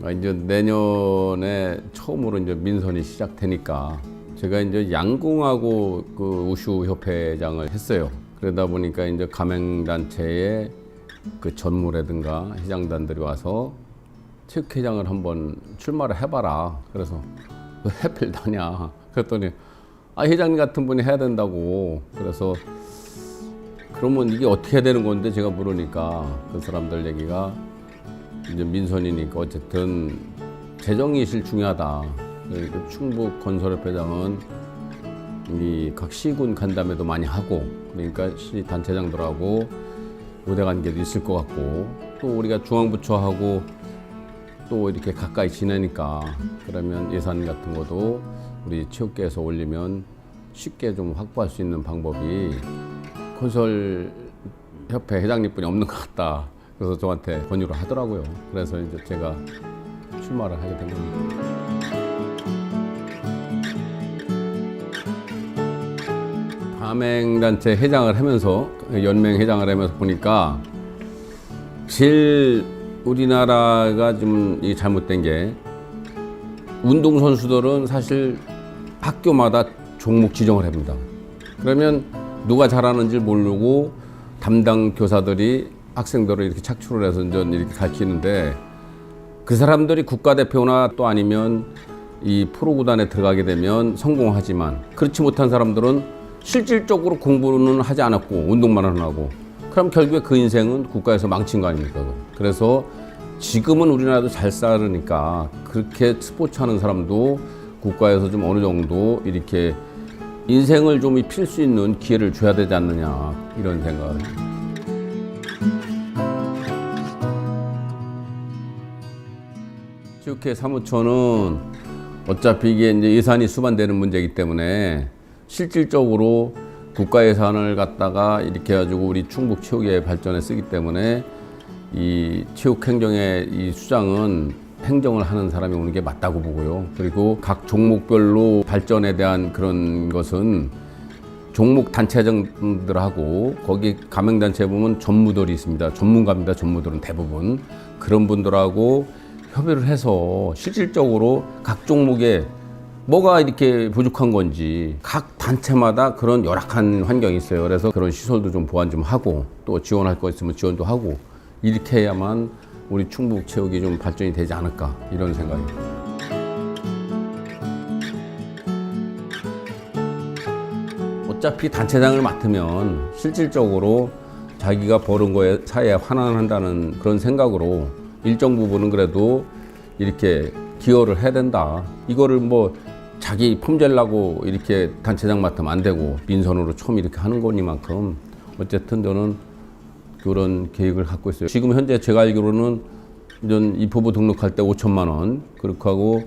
이제 내년에 처음으로 이제 민선이 시작되니까 제가 이제 양궁하고 그 우슈 협회장을 했어요. 그러다 보니까 이제 가맹단체의 그 전무라든가 회장단들이 와서 체육회장을 한번 출마를 해봐라. 그래서 왜 해필 다냐? 그랬더니 회장님 같은 분이 해야 된다고. 그래서 그러면 이게 어떻게 해야 되는 건데 제가 물으니까 그 사람들 얘기가 이제 민선이니까 어쨌든 재정이 제일 중요하다. 그러니까 충북 건설협회장은 이 각 시군 간담회도 많이 하고 그러니까 시 단체장들하고 유대 관계도 있을 것 같고 또 우리가 중앙부처하고 또 이렇게 가까이 지내니까 그러면 예산 같은 것도 우리 체육계에서 올리면 쉽게 좀 확보할 수 있는 방법이 건설협회 회장님뿐이 없는 것 같다. 그래서 저한테 권유를 하더라고요. 그래서 이제 제가 출마를 하게 된 겁니다. 가맹단체 회장을 하면서 연맹 회장을 하면서 보니까 제일 우리나라가 좀 잘못된 게 운동선수들은 사실 학교마다 종목 지정을 합니다. 그러면 누가 잘하는지 모르고 담당 교사들이 학생들을 이렇게 착출을 해서 이렇게 가르치는데 그 사람들이 국가대표나 또 아니면 이 프로구단에 들어가게 되면 성공하지만 그렇지 못한 사람들은 실질적으로 공부는 하지 않았고 운동만 하고 그럼 결국에 그 인생은 국가에서 망친 거 아닙니까? 그래서 지금은 우리나라도 잘 살으니까 그렇게 스포츠 하는 사람도 국가에서 좀 어느 정도 이렇게 인생을 좀 필 수 있는 기회를 줘야 되지 않느냐 이런 생각을 합니다. 체육회 사무처는 어차피 이게 이제 예산이 수반되는 문제이기 때문에 실질적으로 국가 예산을 갖다가 이렇게 해가지고 우리 충북 체육의 발전에 쓰기 때문에 이 체육행정의 이 수장은 행정을 하는 사람이 오는 게 맞다고 보고요. 그리고 각 종목별로 발전에 대한 그런 것은 종목 단체장들하고 거기 가맹단체 보면 전무들이 있습니다. 전문가입니다. 전무들은 대부분 그런 분들하고 협의를 해서 실질적으로 각 종목에 뭐가 이렇게 부족한 건지 각 단체마다 그런 열악한 환경이 있어요. 그래서 그런 시설도 좀 보완 좀 하고 또 지원할 거 있으면 지원도 하고 이렇게 해야만 우리 충북 체육이 좀 발전이 되지 않을까 이런 생각입니다. 어차피 단체장을 맡으면 실질적으로 자기가 벌은 거에 사회에 환원한다는 그런 생각으로 일정 부분은 그래도 이렇게 기여를 해야 된다. 이거를 뭐 자기 폼질라고 이렇게 단체장 맡으면 안 되고 민선으로 처음 이렇게 하는 거니만큼 어쨌든 저는 그런 계획을 갖고 있어요. 지금 현재 제가 알기로는 이제 입후보 등록할 때 5천만 원 그렇게 하고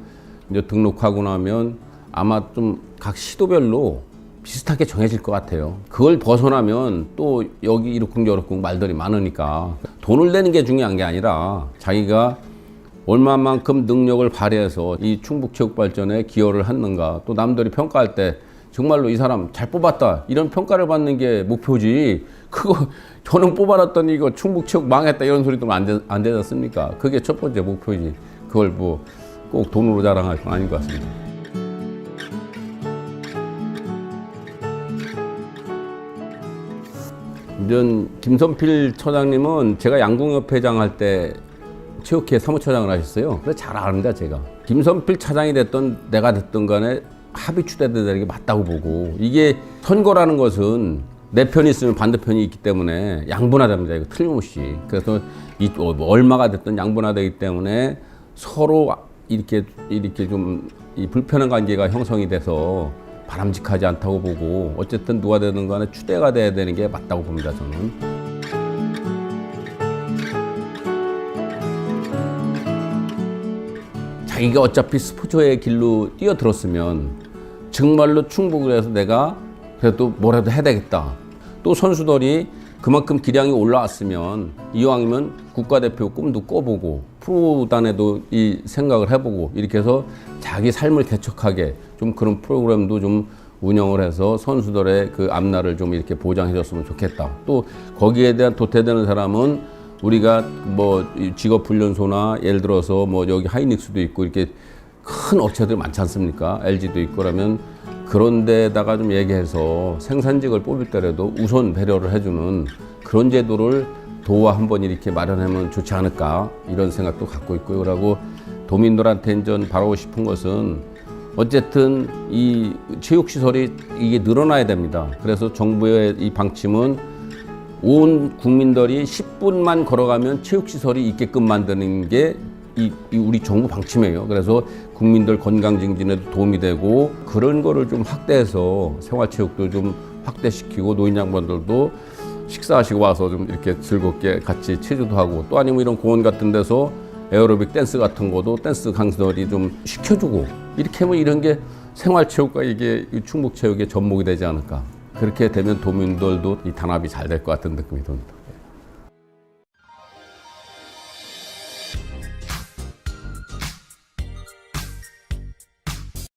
이제 등록하고 나면 아마 좀 각 시도별로 비슷하게 정해질 것 같아요. 그걸 벗어나면 또 여기 이렇쿵 저렇쿵 말들이 많으니까 돈을 내는 게 중요한 게 아니라 자기가 얼마만큼 능력을 발휘해서 이 충북 체육 발전에 기여를 했는가 또 남들이 평가할 때 정말로 이 사람 잘 뽑았다 이런 평가를 받는 게 목표지 그거 저는 뽑아놨더니 이거 충북 체육 망했다 이런 소리 들으면 안 되지 않습니까? 그게 첫 번째 목표지 그걸 뭐 꼭 돈으로 자랑할 건 아닌 것 같습니다. 이전 김선필 처장님은 제가 양궁협회장 할 때 체육회 사무처장을 하셨어요. 그래서 잘 아는데 제가 김선필 차장이 됐던 내가 됐던 간에 합의 추대되는 게 맞다고 보고 이게 선거라는 것은 내 편이 있으면 반대편이 있기 때문에 양분화됩니다. 이거 틀림없이. 그래서 이 얼마가 됐든 양분화되기 때문에 서로 이렇게 좀 이 불편한 관계가 형성이 돼서 바람직하지 않다고 보고 어쨌든 누가 되든 간에 추대가 돼야 되는 게 맞다고 봅니다. 저는. 자기가 어차피 스포츠의 길로 뛰어들었으면 정말로 충북을 해서 내가 그래도 뭐라도 해야 되겠다. 또 선수들이 그만큼 기량이 올라왔으면 이왕이면 국가대표 꿈도 꿔보고 프로단에도 이 생각을 해보고 이렇게 해서 자기 삶을 개척하게 좀 그런 프로그램도 좀 운영을 해서 선수들의 그 앞날을 좀 이렇게 보장해 줬으면 좋겠다. 또 거기에 대한 도태되는 사람은 우리가 뭐 직업훈련소나 예를 들어서 뭐 여기 하이닉스도 있고 이렇게 큰 업체들 많지 않습니까? LG도 있고 그러면 그런 데다가 좀 얘기해서 생산직을 뽑을 때라도 우선 배려를 해주는 그런 제도를 도와 한번 이렇게 마련하면 좋지 않을까 이런 생각도 갖고 있고요. 그러고 도민들한테 전 바라고 싶은 것은 어쨌든 이 체육시설이 이게 늘어나야 됩니다. 그래서 정부의 이 방침은 온 국민들이 10분만 걸어가면 체육시설이 있게끔 만드는 게 이 우리 정부 방침이에요. 그래서 국민들 건강 증진에도 도움이 되고 그런 거를 좀 확대해서 생활체육도 좀 확대시키고 노인 양반들도 식사하시고 와서 좀 이렇게 즐겁게 같이 체조도 하고 또 아니면 이런 공원 같은 데서 에어로빅 댄스 같은 것도 댄스 강사들이 좀 시켜주고 이렇게 하면 이런 게 생활체육과 이게 충북체육의 접목이 되지 않을까. 그렇게 되면 도민들도 이 단합이 잘 될 것 같은 느낌이 듭니다.